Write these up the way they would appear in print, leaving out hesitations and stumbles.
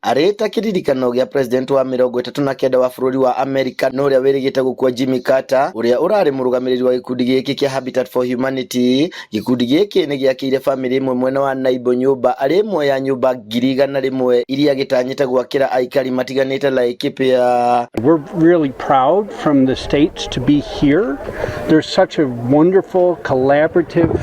Areta kiririkano gya president wa 39 wa bururi wa America no ria wirigite gukua Jimmy Carter uria urari murugamiriri wa gikundi giki kia Habitat for Humanity. Gikundi giki ni giakire family imwe mwena wa Naibo nyumba ari imwe ya nyumba 100,000 iria gitanyite gwakira aikari matiganite Laikipia. We're really proud from the states to be here. There's such a wonderful collaborative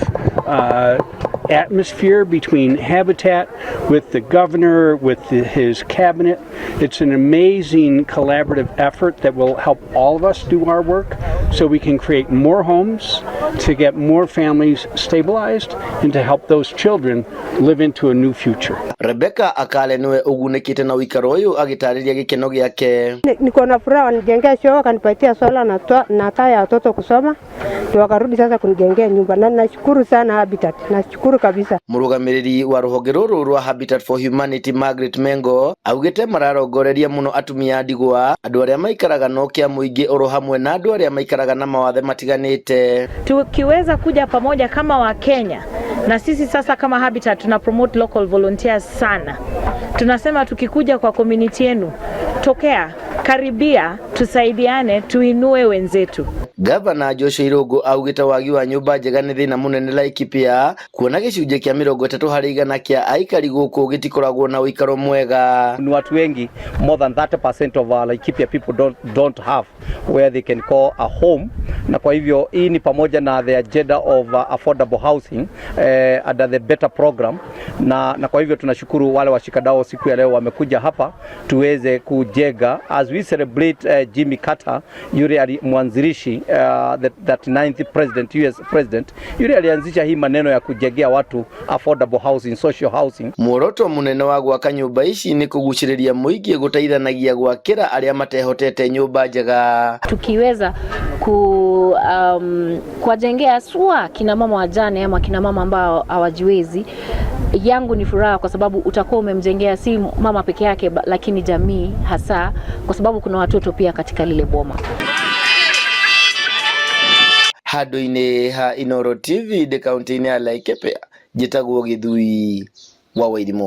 atmosphere between Habitat, with the governor, with his cabinet. It's an amazing collaborative effort that will help all of us do our work so we can create more homes, to get more families stabilized, and to help those children live into a new future. Rebecca Akale niwe ugunikite na wikaro uyu agitariria gikeno giake. Niko na furaha nijengea shoo, kanipatia sola na taa ya watoto kusoma. Ndio wakarudi sasa kunijengea nyumba na nashukuru sana Habitat. Nashukuru kabisa. Murugamiriri wa ruhonge ruru rwa Habitat for Humanity Margaret Mengo augite mararongoreria muno atumia ndigwa, andu aria maikaraga no kia muingi oro hamwe na andu aria maikaraga na mawathe matiganite. Tukiweza kuja pamoja kama wa Kenya, na sisi sasa kama Habitat tuna promote local volunteers sana. Tunasema tukikuja kwa community yenu, tokea, karibia, tusaidiane, tuinue wenzetu. Gavana Joshua Irungu augite wagi wa nyumba njega ni thina munene Laikipia, kuona gicunje kia 30% kia aikari guku gitikoragwo na uikaro mwega. Ni watu wengi, more than 30% of our Laikipia people don't have where they can call a home, na kwa hivyo hii ni pamoja na the agenda of affordable housing under the better program, na kwa hivyo tunashukuru wale washikadau siku ya leo wamekuja hapa tuweze kujenga as we celebrate Jimmy Carter, yule mwanzilishi that 9th president, US president, yule alianzisha hii maneno ya kujengea watu affordable housing, social housing. Muoroto munene wa gwaka nyumba ici ni kuguciriria muingi gutaithanagia gwakira aria matehotete nyumba njega. Tukiweza kuwajengea swa kina mama wajane ama kina mama ambao hawajiwezi, yangu ni furaha kwa sababu utakuwa umemjengea si mama peke yake lakini jamii hasa, kwa sababu kuna watoto pia katika lile boma. Handu-ini ha Inooro TV de kaunti-ini ya Laikipia, njitagwo Githui wa Wairimu.